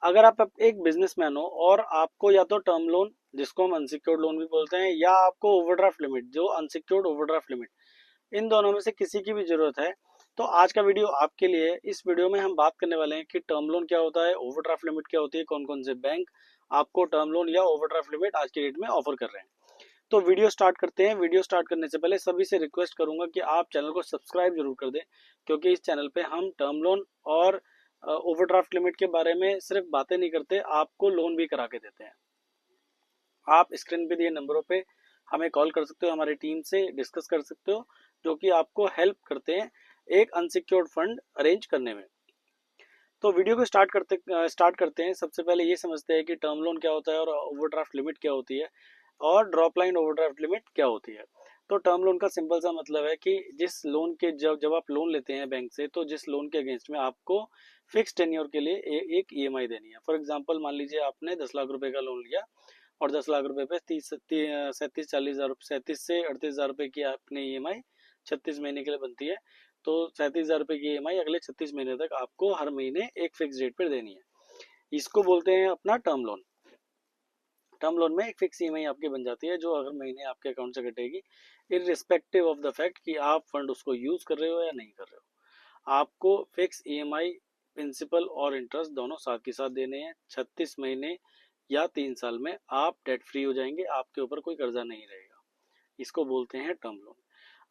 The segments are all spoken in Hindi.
अगर आप एक बिजनेसमैन हो और आपको या तो टर्म लोन, जिसको हम अनसिक्योर्ड लोन भी बोलते हैं, या आपको ओवरड्राफ्ट लिमिट, जो अनसिक्योर्ड ओवरड्राफ्ट लिमिट, इन दोनों में से किसी की भी जरूरत है, तो आज का वीडियो आपके लिए है। इस वीडियो में हम बात करने वाले हैं कि टर्म लोन क्या होता है, ओवरड्राफ्ट लिमिट क्या होती है, कौन कौन से बैंक आपको टर्म लोन या ओवरड्राफ्ट लिमिट आज की डेट में ऑफर कर रहे हैं। तो वीडियो स्टार्ट करते हैं। वीडियो स्टार्ट करने से पहले सभी से रिक्वेस्ट करूंगा कि आप चैनल को सब्सक्राइब जरूर कर दें, क्योंकि इस चैनल पे हम टर्म लोन और ओवरड्राफ्ट लिमिट के बारे में सिर्फ बातें नहीं करते, आपको लोन भी करा के देते हैं। आप स्क्रीन पे दिए नंबरों पे हमें कॉल कर सकते हो, हमारी टीम से डिस्कस कर सकते हो, जो कि आपको हेल्प करते हैं एक अनसिक्योर्ड फंड अरेंज करने में। तो वीडियो को स्टार्ट करते हैं। सबसे पहले ये समझते हैं कि टर्म लोन क्या होता है और ओवरड्राफ्ट लिमिट क्या होती है और ड्रॉप लाइन ओवरड्राफ्ट लिमिट क्या होती है। तो टर्म लोन का सिंपल सा मतलब है कि जिस लोन के जब जब आप लोन लेते हैं बैंक से, तो जिस लोन के अगेंस्ट में आपको फिक्स टेन्योर के लिए एक ईएमआई देनी है। फॉर एग्जांपल, मान लीजिए आपने 10 लाख रुपए का लोन लिया और 10 लाख रुपए पे 37 से 38 हजार रुपए की आपने ईएमआई 36 महीने के लिए बनती है। तो 37 हजार रुपए की ईएमआई अगले 36 महीने तक आपको हर महीने एक फिक्स रेट पर देनी है। इसको बोलते हैं अपना टर्म लोन। टर्म लोन में एक फिक्स ईएमआई आपकी बन जाती है, जो हर महीने आपके अकाउंट से कटेगी, इररिस्पेक्टिव ऑफ द फैक्ट कि आप फंड उसको यूज कर रहे हो या नहीं कर रहे हो। आपको फिक्स ईएमआई, प्रिंसिपल और इंटरेस्ट दोनों साथ के साथ देने हैं। 36 महीने या 3 साल में आप डेट फ्री हो जाएंगे, आपके ऊपर कोई कर्जा नहीं रहेगा। इसको बोलते हैं टर्म लोन।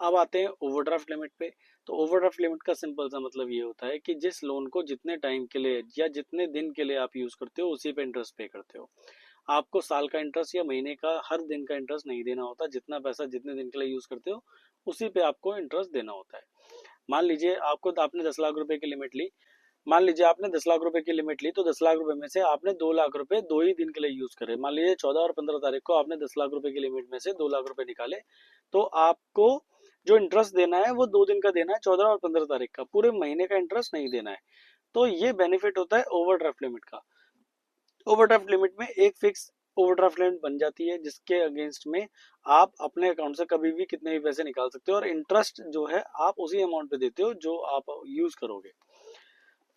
अब आते हैं ओवरड्राफ्ट लिमिट पे। तो ओवरड्राफ्ट लिमिट का सिंपल सा मतलब ये होता है कि जिस लोन को जितने टाइम के लिए या जितने दिन के लिए आप यूज करते हो, उसी पे इंटरेस्ट पे करते हो। आपको साल का इंटरेस्ट या महीने का हर दिन का इंटरेस्ट नहीं देना होता। जितना पैसा जितने दिन के लिए यूज करते हो, उसी पे आपको इंटरेस्ट देना होता है। मान लीजिए आपने 10 लाख रुपए की लिमिट ली। मान लीजिए आपने 10 लाख रुपए की लिमिट ली, तो 10 लाख रुपए में से आपने 2 लाख रुपए 2 ही दिन के लिए यूज करे। मान लीजिए 14 और 15 तारीख को आपने 10 लाख रुपए की लिमिट में से 2 लाख रुपए निकाले, तो आपको जो इंटरेस्ट देना है वो 2 दिन का देना है, 14 और 15 तारीख का। पूरे महीने का इंटरेस्ट नहीं देना है। तो ये बेनिफिट होता है ओवरड्राफ्ट लिमिट का। ओवरड्राफ्ट लिमिट में एक फिक्स ओवरड्राफ्ट लिमिट बन जाती है, जिसके अगेंस्ट में आप अपने अकाउंट से कभी भी कितने भी पैसे निकाल सकते हो, और इंटरेस्ट जो है आप उसी अमाउंट पे देते हो जो आप यूज करोगे।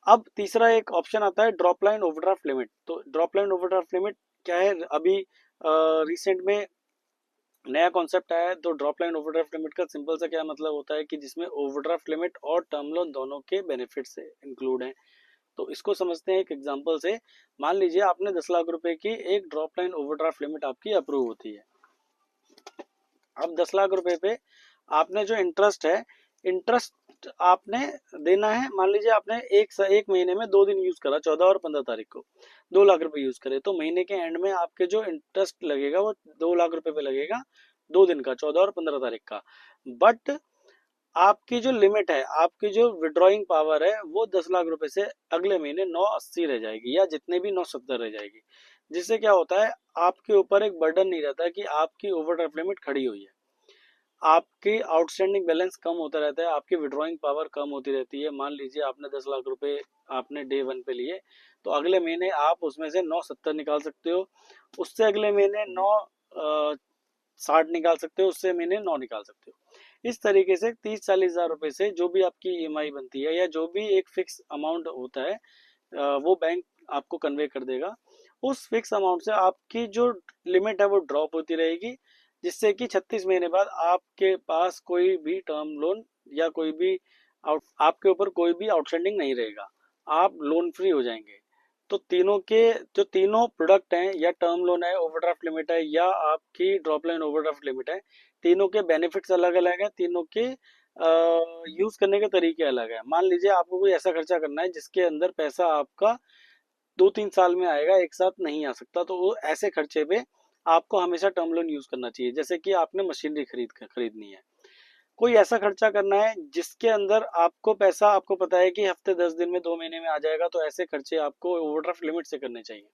अब तीसरा एक ऑप्शन आता है ड्रॉप लाइन ओवरड्राफ्ट लिमिट। तो ड्रॉप लाइन ओवरड्राफ्ट लिमिट क्या है? अभी रिसेंट में नया कॉन्सेप्ट आया है। तो ड्रॉप लाइन ओवरड्राफ्ट लिमिट का सिंपल सा क्या मतलब होता है कि जिसमें ओवरड्राफ्ट लिमिट और टर्म लोन दोनों के बेनिफिट्स इंक्लूड हैं। तो इसको समझते हैं एक एग्जांपल से। मान लीजिए आपने 10 लाख रुपए की एक ड्रॉप लाइन ओवरड्राफ्ट लिमिट आपकी अप्रूव होती है। अब 10 लाख रुपए पे आपने जो इंटरेस्ट है, इंटरेस्ट आपने देना है। मान लीजिए आपने एक महीने में 2 दिन यूज करा, 14 और 15 तारीख को 2 लाख रुपए यूज करे, तो महीने के एंड में आपके जो इंटरेस्ट लगेगा वो 2 लाख रुपए पे लगेगा, 2 दिन का, 14 और 15 तारीख का। बट आपकी जो लिमिट है, आपकी जो विड्रॉइंग पावर है, वो 10 लाख रुपए से अगले महीने 980 रह जाएगी, या जितने भी 970 रह जाएगी। जिससे क्या होता है, आपके ऊपर एक बर्डन नहीं रहता कि आपकी ओवरड्राफ्ट लिमिट खड़ी हुई है। आपकी आउटस्टैंडिंग बैलेंस कम होता रहता है, आपकी विड्रॉइंग पावर कम होती रहती है। मान लीजिए आपने 10 लाख रुपए आपने डे वन पे लिए, तो अगले महीने आप उसमें से 970 निकाल सकते हो, उससे अगले महीने 960 निकाल सकते हो, उससे महीने 9 निकाल सकते हो। इस तरीके से 30-40 हजार रुपए से जो भी आपकी ईएमआई बनती है, या जो भी एक फिक्स अमाउंट होता है, वो बैंक आपको कन्वे कर देगा। उस फिक्स अमाउंट से आपकी जो लिमिट है वो ड्रॉप होती रहेगी, जिससे कि 36 महीने बाद आपके पास कोई भी टर्म लोन या कोई भी आपके ऊपर कोई भी आउटस्टैंडिंग नहीं रहेगा। आप लोन फ्री हो जाएंगे। तो तीनों के जो तीनों प्रोडक्ट हैं, या टर्म लोन है, ओवरड्राफ्ट लिमिट है, या आपकी ड्रॉप लाइन ओवरड्राफ्ट लिमिट है, तीनों के बेनिफिट्स अलग अलग हैं, तीनों के यूज करने के तरीके अलग है। मान लीजिए आपको कोई ऐसा खर्चा करना है जिसके अंदर पैसा आपका 2-3 साल में आएगा, एक साथ नहीं आ सकता, तो वो ऐसे खर्चे पे आपको हमेशा टर्म लोन यूज करना चाहिए। जैसे कि आपने मशीनरी खरीदनी है, कोई ऐसा खर्चा करना है जिसके अंदर आपको पैसा, आपको पता है कि हफ्ते 10 दिन में 2 महीने में आ जाएगा, तो ऐसे खर्चे आपको ओवरड्राफ्ट लिमिट से करने चाहिए।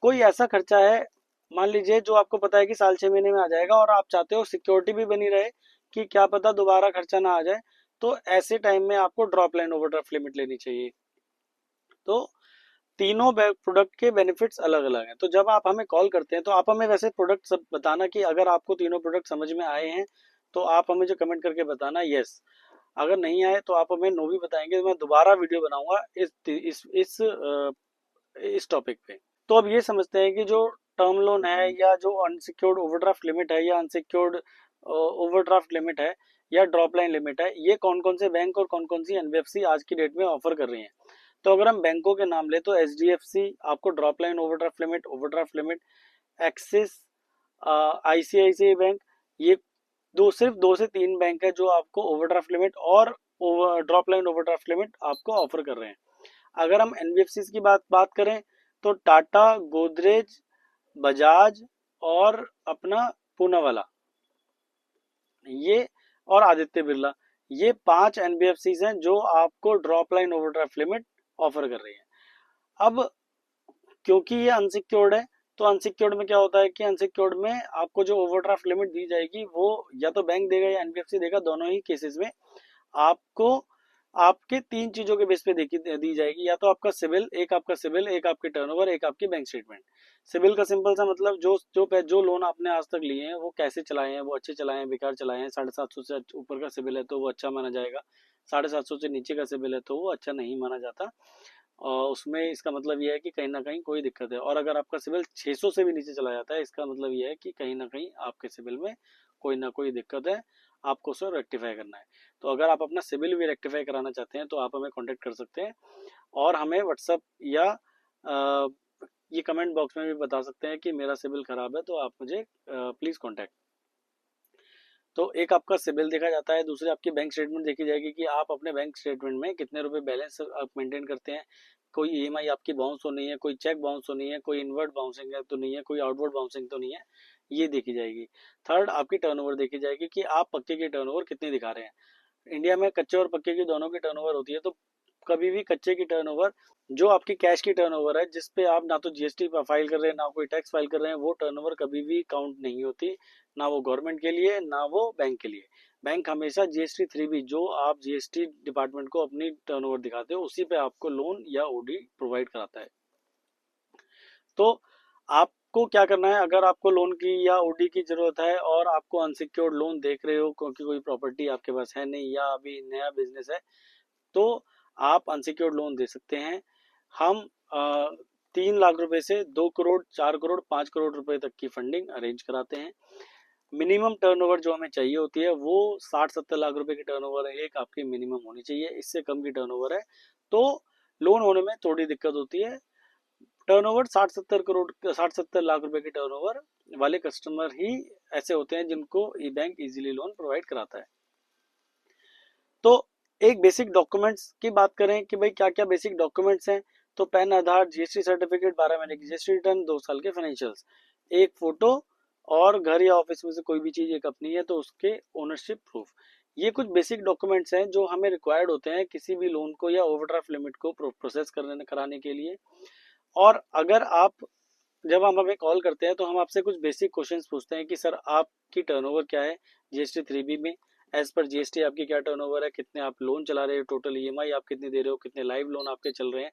कोई ऐसा खर्चा है, मान लीजिए, जो आपको पता है कि साल 6 महीने में आ जाएगा, और आप चाहते हो सिक्योरिटी भी बनी रहे कि क्या पता दोबारा खर्चा ना आ जाए, तो ऐसे टाइम में आपको ड्रॉप लाइन ओवरड्राफ्ट लिमिट लेनी चाहिए। तो तीनों प्रोडक्ट के बेनिफिट्स अलग अलग हैं। तो जब आप हमें कॉल करते हैं, तो आप हमें वैसे प्रोडक्ट सब बताना कि अगर आपको तीनों प्रोडक्ट समझ में आए हैं, तो आप हमें जो कमेंट करके बताना यस। अगर नहीं आए तो आप हमें नो भी बताएंगे, तो मैं दोबारा वीडियो बनाऊंगा इस इस टॉपिक पे। तो अब ये समझते हैं कि जो टर्म लोन है या जो अनसिक्योर्ड ओवरड्राफ्ट लिमिट है या अनसिक्योर्ड ओवरड्राफ्ट लिमिट है या ड्रॉप लाइन लिमिट है, ये कौन कौन से बैंक और कौन कौन सी एनबीएफसी आज की डेट में ऑफर कर रही हैं। तो अगर हम बैंकों के नाम ले तो एचडीएफसी आपको drop line overdraft limit, axis, ICICI bank, ये सिर्फ दो से तीन बैंक है जो आपको ओवरड्राफ्ट लिमिट और ड्रॉप लाइन ओवरड्राफ्ट लिमिट आपको ऑफर कर रहे हैं। अगर हम एनबीएफसी की बात करें तो टाटा, गोदरेज, बजाज और अपना पूनावाला, ये और आदित्य बिरला, ये 5 एनबीएफसी हैं जो आपको drop line overdraft limit offer कर रही है। अब क्योंकि ये अनसिक्योर्ड है, तो अनसिक्योर्ड में क्या होता है कि अनसिक्योर्ड में आपको जो ओवरड्राफ्ट लिमिट दी जाएगी वो या तो बैंक देगा या एनबीएफसी देगा, दोनों ही केसेस में आपको आपके तीन चीजों के बेस पे दी जाएगी, या तो आपका सिविल, एक आपका सिविल, एक आपकी टर्नओवर, एक आपकी बैंक स्टेटमेंट। सिविल का सिंपल सा मतलब जो लोन आपने आज तक लिए हैं वो कैसे चलाए हैं, वो अच्छे चलाए हैं, बेकार चलाए हैं। 750 से ऊपर का सिविल है तो वो अच्छा माना जाएगा, 750 से नीचे का सिविल है तो वो अच्छा नहीं माना जाता। और उसमें इसका मतलब ये है कि कहीं ना कहीं कोई दिक्कत है। और अगर आपका सिविल 600 से भी नीचे चला जाता है, इसका मतलब ये है कि कहीं ना कहीं आपके सिविल में कोई ना कोई दिक्कत है, आपको उसे रेक्टिफाई करना है। तो अगर आप अपना सिविल भी रेक्टिफाई कराना चाहते हैं तो आप हमें कांटेक्ट कर सकते हैं और हमें व्हाट्सअप या ये कमेंट बॉक्स में भी बता सकते हैं कि मेरा सिविल खराब है, तो आप मुझे प्लीज कांटेक्ट। तो एक आपका सिबिल देखा जाता है, दूसरी आपकी बैंक स्टेटमेंट देखी जाएगी कि आप अपने बैंक स्टेटमेंट में कितने रुपए बैलेंस आप मेंटेन करते हैं, कोई ईएमआई आपकी बाउंस तो नहीं है, कोई चेक बाउंस तो नहीं है, कोई इनवर्ड बाउंसिंग है तो नहीं है, कोई आउटवर्ड बाउंसिंग तो नहीं है, ये देखी जाएगी। थर्ड आपकी टर्नओवर देखी जाएगी कि आप पक्के की टर्नओवर कितनी दिखा रहे हैं। इंडिया में कच्चे और पक्के की दोनों की टर्नओवर होती है, तो कभी भी कच्चे की टर्नओवर, जो आपकी कैश की टर्नओवर है जिस पे आप ना तो जीएसटी फाइल कर रहे हैं ना कोई टैक्स फाइल कर रहे हैं, वो टर्नओवर कभी भी काउंट नहीं होती, ना वो गवर्नमेंट के लिए ना वो बैंक के लिए। बैंक हमेशा जीएसटी 3B, जो आप जीएसटी डिपार्टमेंट को अपनी टर्नओवर दिखाते हो, उसी पे आपको लोन या ओडी प्रोवाइड कराता है। तो आपको क्या करना है, अगर आपको लोन की या ओडी की जरूरत है और आपको अनसिक्योर्ड लोन देख रहे हो क्योंकि कोई प्रॉपर्टी आपके पास है नहीं या अभी नया बिजनेस है, तो आप अनसिक्योर्ड लोन दे सकते हैं। हम 3 लाख रुपए से 2 करोड़, 4 करोड़, 5 करोड़ रुपए तक की फंडिंग अरेंज कराते हैं। मिनिमम टर्नओवर जो हमें चाहिए होती है वो 60-70 लाख रुपए की टर्नओवर एक आपकी मिनिमम होनी चाहिए। इससे कम की टर्नओवर है तो लोन होने में थोड़ी दिक्कत होती है। टर्नओवर 60-70 करोड़, 60-70 लाख रुपए की टर्नओवर वाले कस्टमर ही ऐसे होते हैं जिनको ई बैंक इजीली लोन प्रोवाइड कराता है। तो एक बेसिक डॉक्यूमेंट्स की बात करें कि भाई क्या क्या बेसिक डॉक्यूमेंट्स हैं, तो पैन, आधार, जीएसटी सर्टिफिकेट, 12 महीने की जीएसटी रिटर्न, 2 साल के फाइनेंशियल्स, एक फोटो, और घर या ऑफिस में से कोई भी चीज एक अपनी है तो उसके ओनरशिप प्रूफ। ये कुछ बेसिक डॉक्यूमेंट्स हैं जो हमें रिक्वायर्ड होते हैं किसी भी लोन को या ओवरड्राफ्ट लिमिट को प्रोसेस कराने के लिए। और अगर आप, जब हम हमें कॉल करते हैं तो हम आपसे कुछ बेसिक क्वेश्चंस पूछते हैं कि सर आपकी टर्नओवर क्या है जीएसटी 3B में, एज पर जीएसटी आपकी क्या टर्नओवर है, कितने आप लोन चला रहे हो, टोटल ईएमआई आप कितनी दे रहे हो, कितने लाइव लोन आपके चल रहे हैं,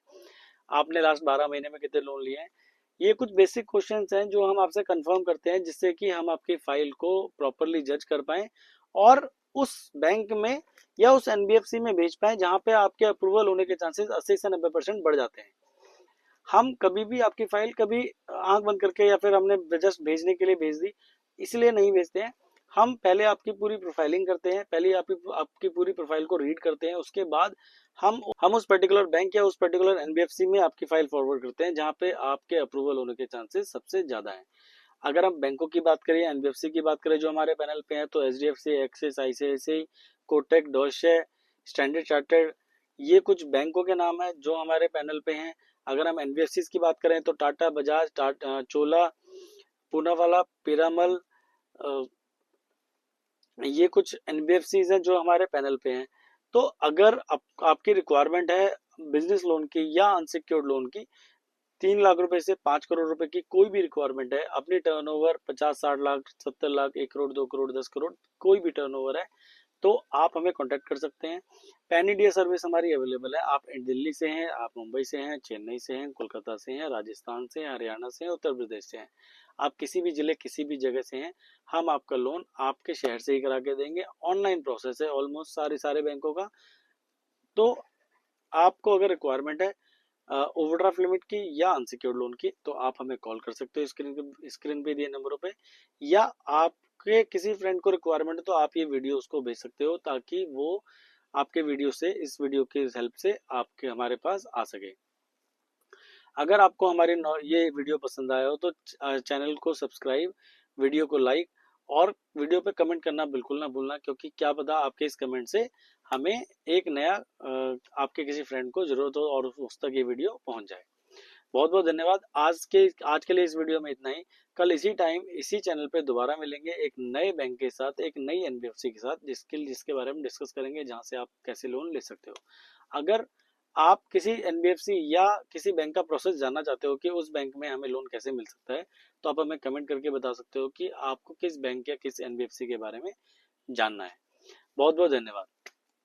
आपने लास्ट 12 महीने में कितने लोन लिए हैं। ये कुछ बेसिक क्वेश्चंस हैं जो हम आपसे कंफर्म करते हैं जिससे कि हम आपकी फाइल को प्रॉपरली जज कर पाए और उस बैंक में या उस एनबीएफसी में भेज पाए जहां पे आपके अप्रूवल होने के चांसेस 80 से 90% बढ़ जाते हैं। हम कभी भी आपकी फाइल कभी आंख बंद करके या फिर हमने जस्ट भेजने के लिए भेज दी इसलिए नहीं भेजते हैं। हम पहले आपकी पूरी प्रोफाइलिंग करते हैं, पहले आपकी पूरी प्रोफाइल को रीड करते हैं, उसके बाद हम उस पर्टिकुलर बैंक या उस पर्टिकुलर एनबीएफसी में आपकी फाइल फॉरवर्ड करते हैं जहां पे आपके अप्रूवल होने के चांसेस सबसे ज्यादा हैं। अगर हम बैंकों की बात करें, एनबीएफसी की बात करें जो हमारे पैनल पे हैं, तो HDFC, Axis, ICICI, Kotak, Deutsche, Standard Chartered, ये कुछ बैंकों के नाम है जो हमारे पैनल पे हैं। अगर हम एनबीएफसी की बात करें तो टाटा, बजाज, चोला, पूनावाला, पीरामल, ये कुछ एनबीएफसी हैं जो हमारे पैनल पे हैं। तो अगर आपकी रिक्वायरमेंट है बिजनेस लोन की या अनसिक्योर्ड लोन की, 3 लाख रुपए से 5 करोड़ रुपए की कोई भी रिक्वायरमेंट है, अपनी टर्नओवर 50-60 लाख, 70 लाख, 1 करोड़, 2 करोड़, 10 करोड़, कोई भी टर्नओवर है, तो आप हमें कांटेक्ट कर सकते हैं। पैन इंडिया सर्विस हमारी अवेलेबल है। आप दिल्ली से हैं, आप मुंबई से हैं, चेन्नई से हैं, कोलकाता से हैं, राजस्थान से हैं, हरियाणा से हैं, उत्तर प्रदेश से हैं, आप किसी भी जिले किसी भी जगह से हैं, हम आपका लोन आपके शहर से ही करा के देंगे। ऑनलाइन प्रोसेस है ऑलमोस्ट सारे बैंकों का। तो आपको अगर रिक्वायरमेंट है ओवरड्राफ्ट लिमिट की या अनसिक्योर्ड लोन की, तो आप हमें कॉल कर सकते हो स्क्रीन पे दिए नंबरों पे, या आपके किसी फ्रेंड को रिक्वायरमेंट है तो आप ये वीडियो उसको भेज सकते हो ताकि वो आपके वीडियो से, इस वीडियो की हेल्प से आपके हमारे पास आ सके। अगर आपको हमारे ये वीडियो पसंद आया हो तो चैनल को सब्सक्राइब, वीडियो को लाइक और वीडियो पे कमेंट करना बिल्कुल ना भूलना, क्योंकि क्या पता आपके इस कमेंट से हमें एक नया आपके किसी फ्रेंड को जरूरत हो और उस तक ये वीडियो पहुंच जाए। बहुत बहुत धन्यवाद। आज के लिए इस वीडियो में इतना ही। कल इसी टाइम इसी चैनल पे दोबारा मिलेंगे एक नए बैंक के साथ, एक नई एनबीएफसी के साथ, जिसके बारे में डिस्कस करेंगे, जहां से आप कैसे लोन ले सकते हो। अगर आप किसी एनबीएफसी या किसी बैंक का प्रोसेस जानना चाहते हो कि उस बैंक में हमें लोन कैसे मिल सकता है, तो आप हमें कमेंट करके बता सकते हो कि आपको किस बैंक या किस एनबीएफसी के बारे में जानना है। बहुत बहुत धन्यवाद।